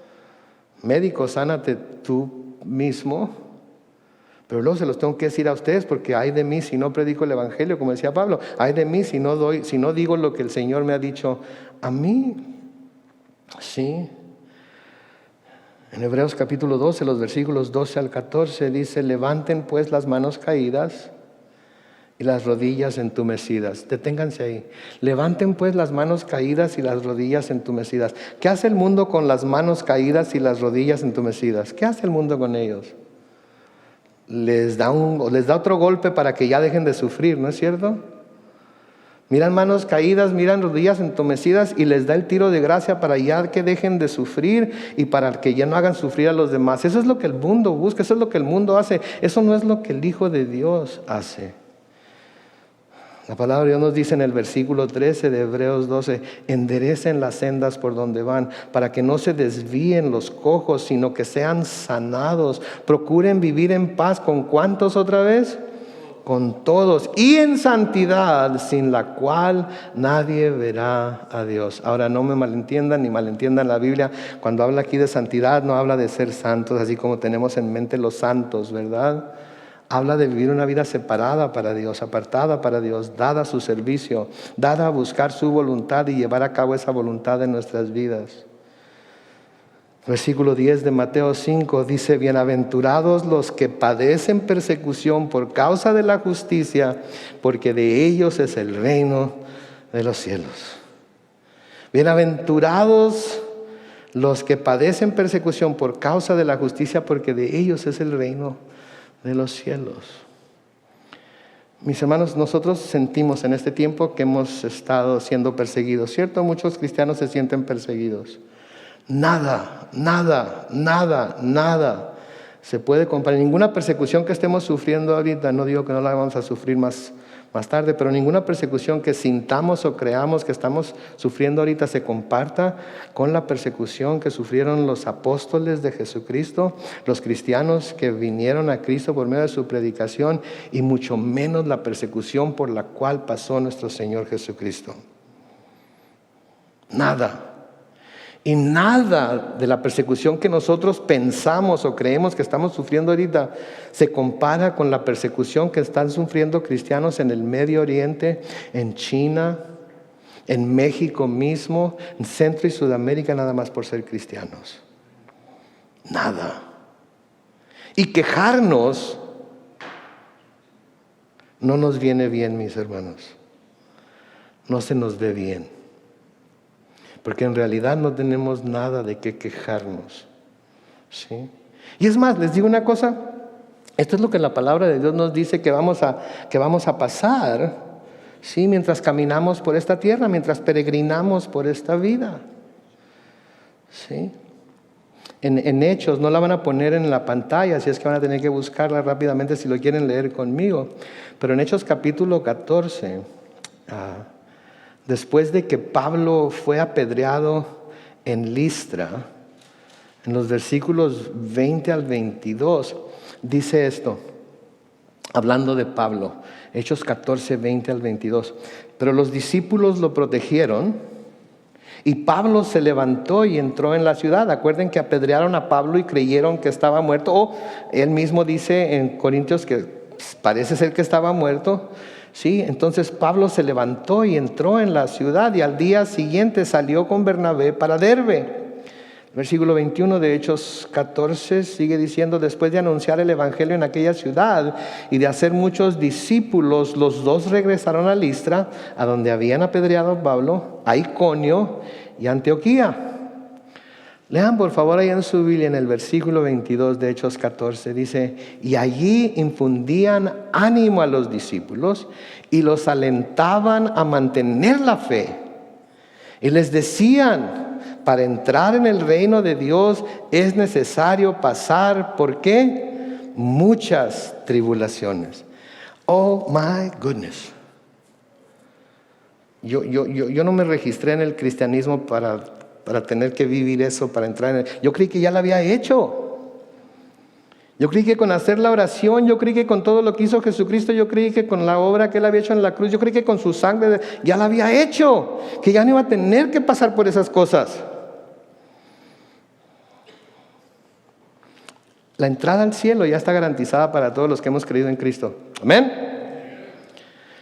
S1: médico, sánate tú mismo. Pero luego se los tengo que decir a ustedes, porque ay de mí si no predico el evangelio, como decía Pablo, ay de mí si no digo lo que el Señor me ha dicho a mí. Sí. En Hebreos capítulo 12, los versículos 12 al 14 dice, levanten pues las manos caídas y las rodillas entumecidas. Deténganse ahí. Levanten pues las manos caídas y las rodillas entumecidas. ¿Qué hace el mundo con las manos caídas y las rodillas entumecidas? ¿Qué hace el mundo con ellos? Les da otro golpe para que ya dejen de sufrir, ¿no es cierto? Miran manos caídas, miran rodillas entumecidas y les da el tiro de gracia para ya que dejen de sufrir y para que ya no hagan sufrir a los demás. Eso es lo que el mundo busca, eso es lo que el mundo hace. Eso no es lo que el Hijo de Dios hace. La palabra de Dios nos dice en el versículo 13 de Hebreos 12, enderecen las sendas por donde van, para que no se desvíen los cojos, sino que sean sanados. Procuren vivir en paz. ¿Con cuántos otra vez? Con todos, y en santidad, sin la cual nadie verá a Dios. Ahora no me malentiendan ni malentiendan la Biblia. Cuando habla aquí de santidad, no habla de ser santos, así como tenemos en mente los santos, ¿verdad? Habla de vivir una vida separada para Dios, apartada para Dios, dada a su servicio, dada a buscar su voluntad y llevar a cabo esa voluntad en nuestras vidas. Versículo 10 de Mateo 5 dice, bienaventurados los que padecen persecución por causa de la justicia, porque de ellos es el reino de los cielos. Bienaventurados los que padecen persecución por causa de la justicia, porque de ellos es el reino de los cielos. Mis hermanos, nosotros sentimos en este tiempo que hemos estado siendo perseguidos, ¿cierto? Muchos cristianos se sienten perseguidos. Nada se puede comparar. Ninguna persecución que estemos sufriendo ahorita, no digo que no la vamos a sufrir más tarde, pero ninguna persecución que sintamos o creamos que estamos sufriendo ahorita se comparta con la persecución que sufrieron los apóstoles de Jesucristo, los cristianos que vinieron a Cristo por medio de su predicación, y mucho menos la persecución por la cual pasó nuestro Señor Jesucristo. Nada. Y nada de la persecución que nosotros pensamos o creemos que estamos sufriendo ahorita se compara con la persecución que están sufriendo cristianos en el Medio Oriente, en China, en México mismo, en Centro y Sudamérica, nada más por ser cristianos. Nada. Y quejarnos no nos viene bien, mis hermanos. No se nos ve bien. Porque en realidad no tenemos nada de qué quejarnos, ¿sí? Y es más, les digo una cosa, esto es lo que la palabra de Dios nos dice que vamos a pasar, ¿sí? Mientras caminamos por esta tierra, mientras peregrinamos por esta vida, ¿sí? En Hechos, no la van a poner en la pantalla, así es que van a tener que buscarla rápidamente si lo quieren leer conmigo, pero en Hechos capítulo 14, después de que Pablo fue apedreado en Listra, en los versículos 20 al 22, dice esto, hablando de Pablo, Hechos 14, 20 al 22. Pero los discípulos lo protegieron y Pablo se levantó y entró en la ciudad. Acuerden que apedrearon a Pablo y creyeron que estaba muerto. O él mismo dice en Corintios que parece ser que estaba muerto. Sí, entonces Pablo se levantó y entró en la ciudad y al día siguiente salió con Bernabé para Derbe. Versículo 21 de Hechos 14 sigue diciendo: después de anunciar el evangelio en aquella ciudad y de hacer muchos discípulos, los dos regresaron a Listra, a donde habían apedreado a Pablo, a Iconio y Antioquía. Lean por favor ahí en su Biblia en el versículo 22 de Hechos 14, dice: y allí infundían ánimo a los discípulos y los alentaban a mantener la fe. Y les decían: para entrar en el reino de Dios es necesario pasar, ¿por qué? Muchas tribulaciones. Oh my goodness. Yo no me registré en el cristianismo para tener que vivir eso, para entrar en yo creí que ya lo había hecho. Yo creí que con hacer la oración, yo creí que con todo lo que hizo Jesucristo, yo creí que con la obra que Él había hecho en la cruz, yo creí que con su sangre ya la había hecho, que ya no iba a tener que pasar por esas cosas. La entrada al cielo ya está garantizada para todos los que hemos creído en Cristo. Amén.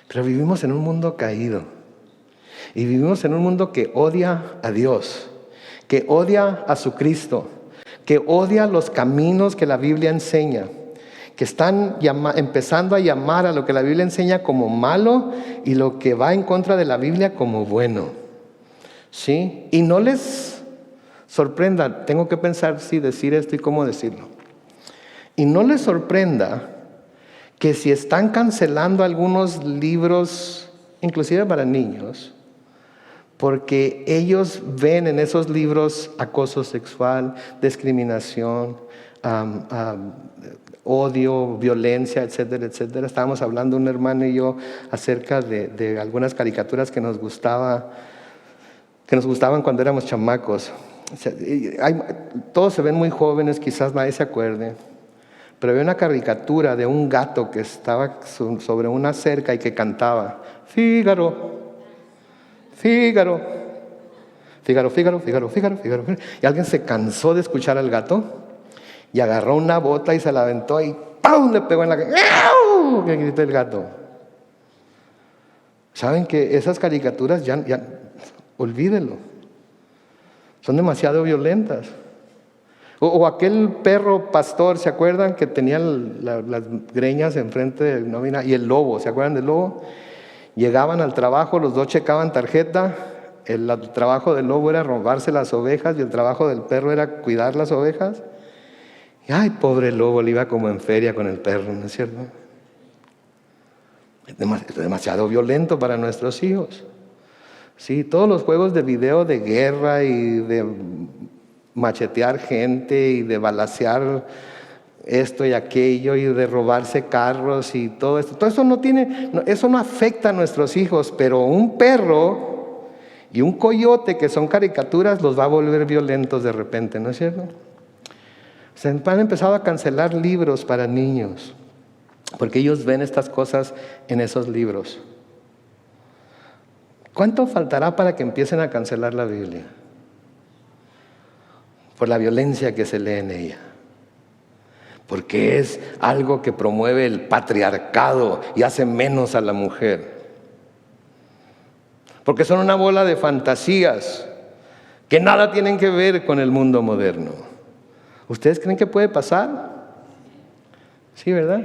S1: Pero vivimos en un mundo caído. Y vivimos en un mundo que odia a Dios, que odia a su Cristo, que odia los caminos que la Biblia enseña, que están empezando a llamar a lo que la Biblia enseña como malo y lo que va en contra de la Biblia como bueno. ¿Sí? Y no les sorprenda, tengo que pensar si decir esto y cómo decirlo. Y no les sorprenda que si están cancelando algunos libros, inclusive para niños, porque ellos ven en esos libros acoso sexual, discriminación, odio, violencia, etcétera, etcétera. Estábamos hablando un hermano y yo acerca de algunas caricaturas que nos gustaban cuando éramos chamacos. O sea, todos se ven muy jóvenes, quizás nadie se acuerde, pero había una caricatura de un gato que estaba sobre una cerca y que cantaba: Fígaro, Fígaro, Fígaro, Fígaro, Fígaro, Fígaro, Fígaro. Y alguien se cansó de escuchar al gato y agarró una bota y se la aventó y ¡pum! Le pegó en la cara. ¡Miau! Que gritó el gato. ¿Saben que esas caricaturas ya olvídenlo? Son demasiado violentas. O aquel perro pastor, ¿se acuerdan? Que tenía las greñas enfrente del nómina, y el lobo, ¿se acuerdan del lobo? Llegaban al trabajo, los dos checaban tarjeta, El trabajo del lobo era robarse las ovejas y el trabajo del perro era cuidar las ovejas. Y ay, pobre lobo, le iba como en feria con el perro, ¿no es cierto? Es demasiado violento para nuestros hijos. Sí, todos los juegos de video de guerra y de machetear gente y de balacear esto y aquello y de robarse carros y todo esto. Todo eso eso no afecta a nuestros hijos, pero un perro y un coyote que son caricaturas los va a volver violentos de repente, ¿no es cierto? Se han empezado a cancelar libros para niños porque ellos ven estas cosas en esos libros. ¿Cuánto faltará para que empiecen a cancelar la Biblia? Por la violencia que se lee en ella. Porque es algo que promueve el patriarcado y hace menos a la mujer. Porque son una bola de fantasías que nada tienen que ver con el mundo moderno. ¿Ustedes creen que puede pasar? Sí, ¿verdad?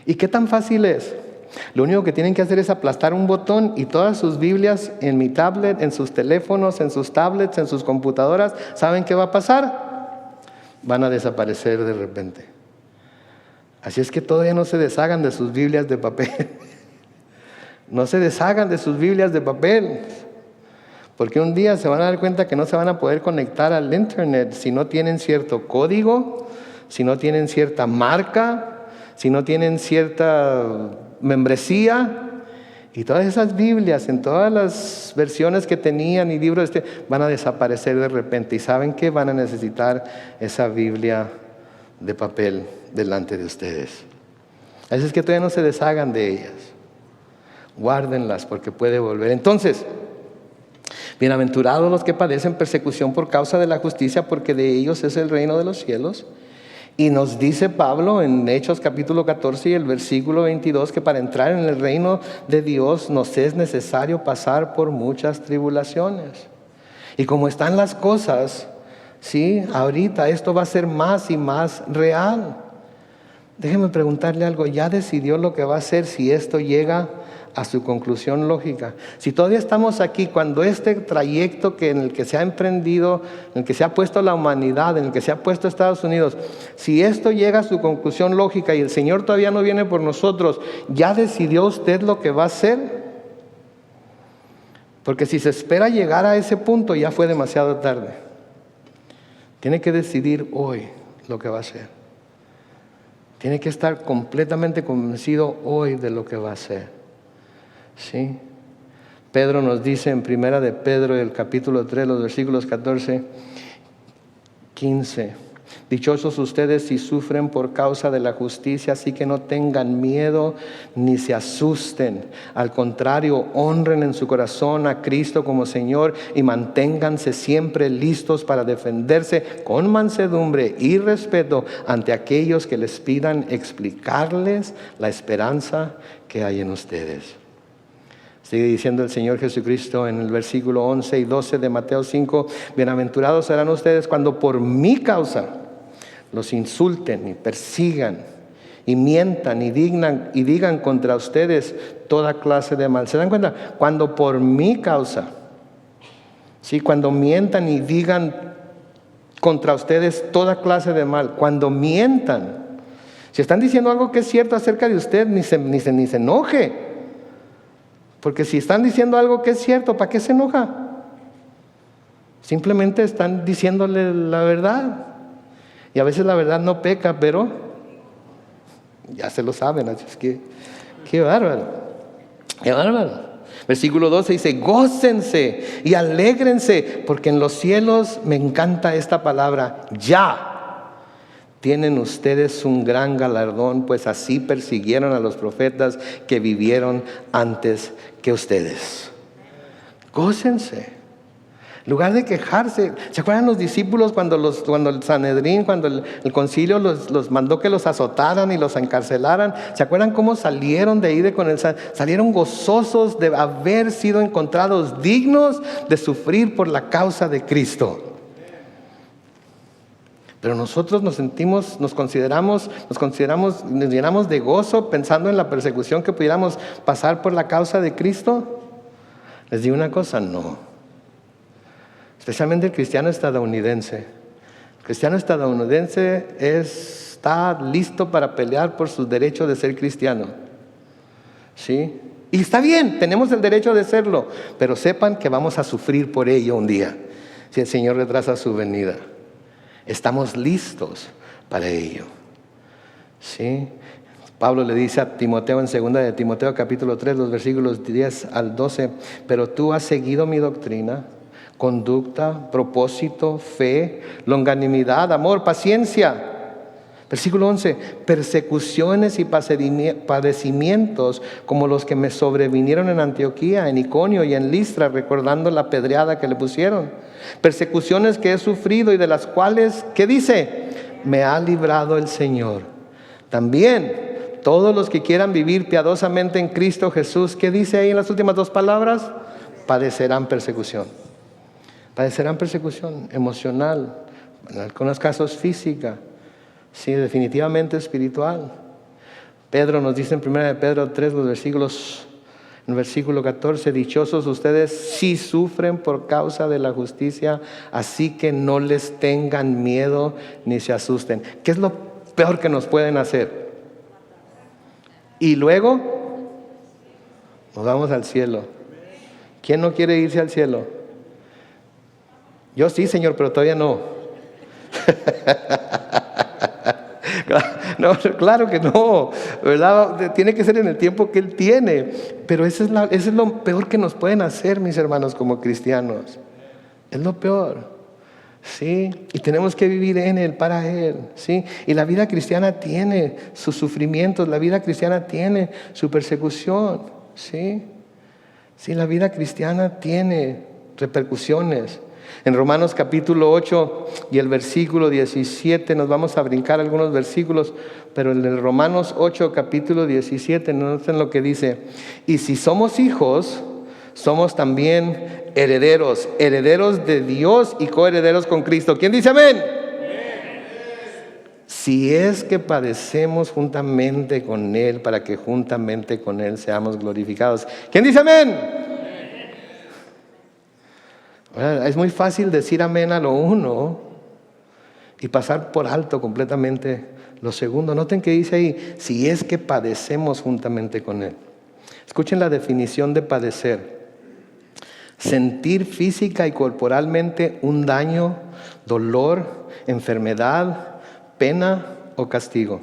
S1: ¿Y qué tan fácil es? Lo único que tienen que hacer es aplastar un botón y todas sus Biblias en mi tablet, en sus teléfonos, en sus tablets, en sus computadoras, ¿saben qué va a pasar? Van a desaparecer de repente. Así es que todavía no se deshagan de sus Biblias de papel. No se deshagan de sus Biblias de papel. Porque un día se van a dar cuenta que no se van a poder conectar al internet si no tienen cierto código, si no tienen cierta marca, si no tienen cierta membresía. Y todas esas Biblias, en todas las versiones que tenían y libros, van a desaparecer de repente. ¿Y saben qué? Van a necesitar esa Biblia de papel delante de ustedes. Así es que todavía no se deshagan de ellas. Guárdenlas porque puede volver. Entonces, bienaventurados los que padecen persecución por causa de la justicia, porque de ellos es el reino de los cielos. Y nos dice Pablo en Hechos capítulo 14 y el versículo 22 que para entrar en el reino de Dios nos es necesario pasar por muchas tribulaciones. Y como están las cosas, sí, ahorita esto va a ser más y más real. Déjeme preguntarle algo, ¿ya decidió lo que va a hacer si esto llega a su conclusión lógica? Si todavía estamos aquí, cuando este trayecto en el que se ha emprendido, en el que se ha puesto la humanidad, en el que se ha puesto Estados Unidos, si esto llega a su conclusión lógica y el Señor todavía no viene por nosotros, ¿ya decidió usted lo que va a hacer? Porque si se espera llegar a ese punto, ya fue demasiado tarde. Tiene que decidir hoy lo que va a hacer. Tiene que estar completamente convencido hoy de lo que va a hacer. ¿Sí? Pedro nos dice en primera de Pedro, el capítulo 3, los versículos 14, 15. Dichosos ustedes si sufren por causa de la justicia, así que no tengan miedo ni se asusten. Al contrario, honren en su corazón a Cristo como Señor y manténganse siempre listos para defenderse con mansedumbre y respeto ante aquellos que les pidan explicarles la esperanza que hay en ustedes. Sigue diciendo el Señor Jesucristo en el versículo 11 y 12 de Mateo 5, bienaventurados serán ustedes cuando por mi causa los insulten y persigan y mientan y digan contra ustedes toda clase de mal. ¿Se dan cuenta? Cuando por mi causa, ¿sí? Cuando mientan y digan contra ustedes toda clase de mal, cuando mientan, si están diciendo algo que es cierto acerca de usted, ni se enoje. Porque si están diciendo algo que es cierto, ¿para qué se enoja? Simplemente están diciéndole la verdad. Y a veces la verdad no peca, pero ya se lo saben, así es que qué bárbaro, qué bárbaro. Versículo 12 dice, gócense y alégrense, porque en los cielos, me encanta esta palabra, ya tienen ustedes un gran galardón, pues así persiguieron a los profetas que vivieron antes que ustedes. Gócense. En lugar de quejarse. ¿Se acuerdan los discípulos cuando el Sanedrín, cuando el concilio los mandó que los azotaran y los encarcelaran? ¿Se acuerdan cómo salieron de ahí salieron gozosos de haber sido encontrados dignos de sufrir por la causa de Cristo? Pero nosotros nos consideramos, nos llenamos de gozo pensando en la persecución que pudiéramos pasar por la causa de Cristo. Les digo una cosa, no. especialmente el cristiano estadounidense. El cristiano estadounidense está listo para pelear por su derecho de ser cristiano. ¿Sí? Y está bien, tenemos el derecho de serlo, pero sepan que vamos a sufrir por ello un día, si el Señor retrasa su venida. Estamos listos para ello. ¿Sí? Pablo le dice a Timoteo en 2 de Timoteo capítulo 3, los versículos 10 al 12, pero tú has seguido mi doctrina, conducta, propósito, fe, longanimidad, amor, paciencia. Versículo 11, persecuciones y padecimientos como los que me sobrevinieron en Antioquía, en Iconio y en Listra, recordando la pedreada que le pusieron. Persecuciones que he sufrido y de las cuales, ¿qué dice? Me ha librado el Señor. También todos los que quieran vivir piadosamente en Cristo Jesús, ¿qué dice ahí en las últimas dos palabras? Padecerán persecución. Padecerán persecución emocional, en algunos casos física, sí, definitivamente espiritual. Pedro nos dice en 1 de Pedro 3, en el versículo 14, dichosos ustedes si sufren por causa de la justicia, así que no les tengan miedo ni se asusten. ¿Qué es lo peor que nos pueden hacer? Y luego nos vamos al cielo. ¿Quién no quiere irse al cielo? Yo sí, Señor, pero todavía no. No, claro que no, ¿verdad? Tiene que ser en el tiempo que Él tiene. Pero eso es lo peor que nos pueden hacer, mis hermanos, como cristianos. Es lo peor. ¿Sí? Y tenemos que vivir en Él, para Él, ¿sí? Y la vida cristiana tiene sus sufrimientos, la vida cristiana tiene su persecución, ¿sí? Sí, la vida cristiana tiene repercusiones. En Romanos capítulo 8 y el versículo 17, nos vamos a brincar algunos versículos, pero en el Romanos 8 capítulo 17, noten lo que dice: y si somos hijos, somos también herederos, herederos de Dios y coherederos con Cristo. ¿Quién dice amén? Si es que padecemos juntamente con Él, para que juntamente con Él seamos glorificados. ¿Quién dice amén? Es muy fácil decir amén a lo uno y pasar por alto completamente lo segundo. Noten que dice ahí, si es que padecemos juntamente con Él. Escuchen la definición de padecer: sentir física y corporalmente un daño, dolor, enfermedad, pena o castigo.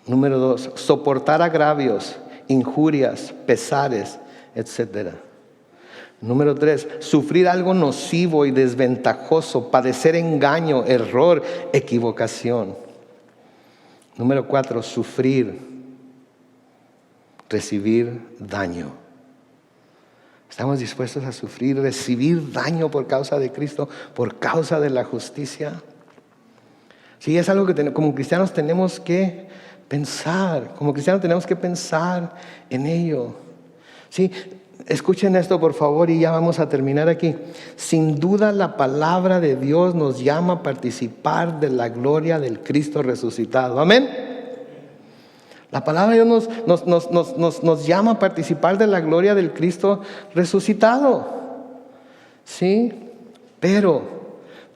S1: Número 2, soportar agravios, injurias, pesares, etc. Número 3, sufrir algo nocivo y desventajoso, padecer engaño, error, equivocación. Número 4, sufrir, recibir daño. ¿Estamos dispuestos a sufrir, recibir daño por causa de Cristo, por causa de la justicia? Sí, es algo que como cristianos tenemos que pensar. Como cristianos tenemos que pensar en ello. Sí, escuchen esto por favor y ya vamos a terminar aquí. Sin duda la palabra de Dios nos llama a participar de la gloria del Cristo resucitado. Amén. La palabra de Dios nos llama a participar de la gloria del Cristo resucitado. Sí, pero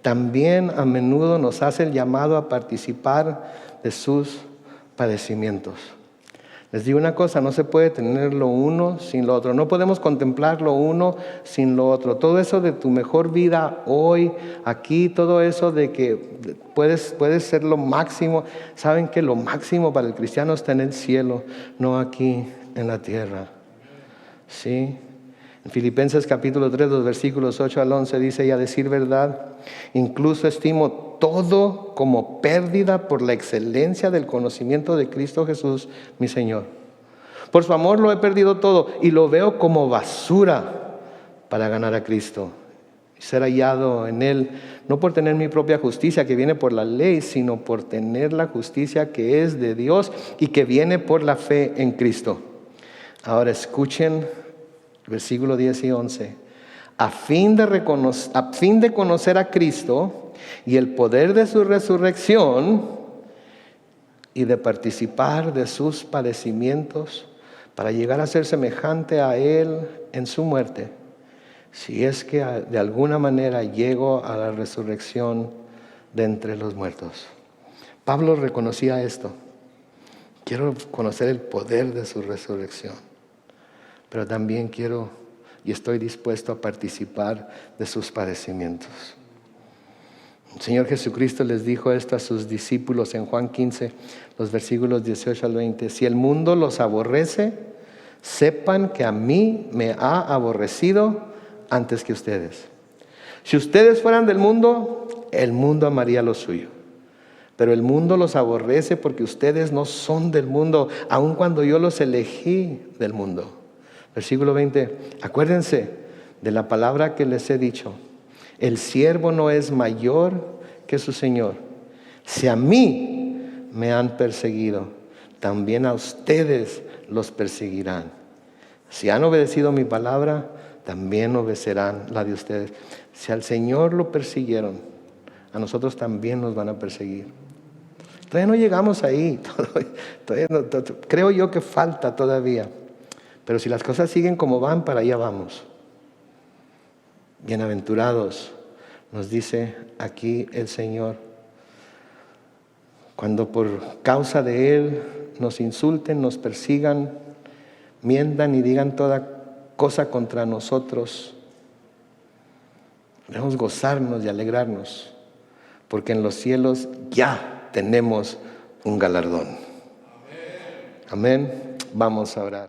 S1: también a menudo nos hace el llamado a participar de sus padecimientos. Les digo una cosa, no se puede tener lo uno sin lo otro. No podemos contemplar lo uno sin lo otro. Todo eso de tu mejor vida hoy, aquí, todo eso de que puedes ser lo máximo. Saben que lo máximo para el cristiano está en el cielo, no aquí en la tierra. ¿Sí? En Filipenses capítulo 3, los versículos 8 al 11 dice: y a decir verdad, incluso estimo todo como pérdida por la excelencia del conocimiento de Cristo Jesús, mi Señor. Por su amor lo he perdido todo y lo veo como basura para ganar a Cristo y ser hallado en Él, no por tener mi propia justicia que viene por la ley, sino por tener la justicia que es de Dios y que viene por la fe en Cristo. Ahora escuchen versículo 10 y 11. A fin de conocer a Cristo y el poder de su resurrección y de participar de sus padecimientos para llegar a ser semejante a Él en su muerte, si es que de alguna manera llego a la resurrección de entre los muertos. Pablo reconocía esto. Quiero conocer el poder de su resurrección, pero también quiero y estoy dispuesto a participar de sus padecimientos. El Señor Jesucristo les dijo esto a sus discípulos en Juan 15, los versículos 18 al 20. Si el mundo los aborrece, sepan que a mí me ha aborrecido antes que ustedes. Si ustedes fueran del mundo, el mundo amaría lo suyo. Pero el mundo los aborrece porque ustedes no son del mundo, aun cuando yo los elegí del mundo. Versículo 20, acuérdense de la palabra que les he dicho. El siervo no es mayor que su Señor. Si a mí me han perseguido, también a ustedes los perseguirán. Si han obedecido mi palabra, también obedecerán la de ustedes. Si al Señor lo persiguieron, a nosotros también nos van a perseguir. Todavía no llegamos ahí. Creo yo que falta todavía. Pero si las cosas siguen como van, para allá vamos. Bienaventurados, nos dice aquí el Señor, cuando por causa de Él nos insulten, nos persigan, mientan y digan toda cosa contra nosotros, debemos gozarnos y alegrarnos, porque en los cielos ya tenemos un galardón. Amén. Vamos a orar.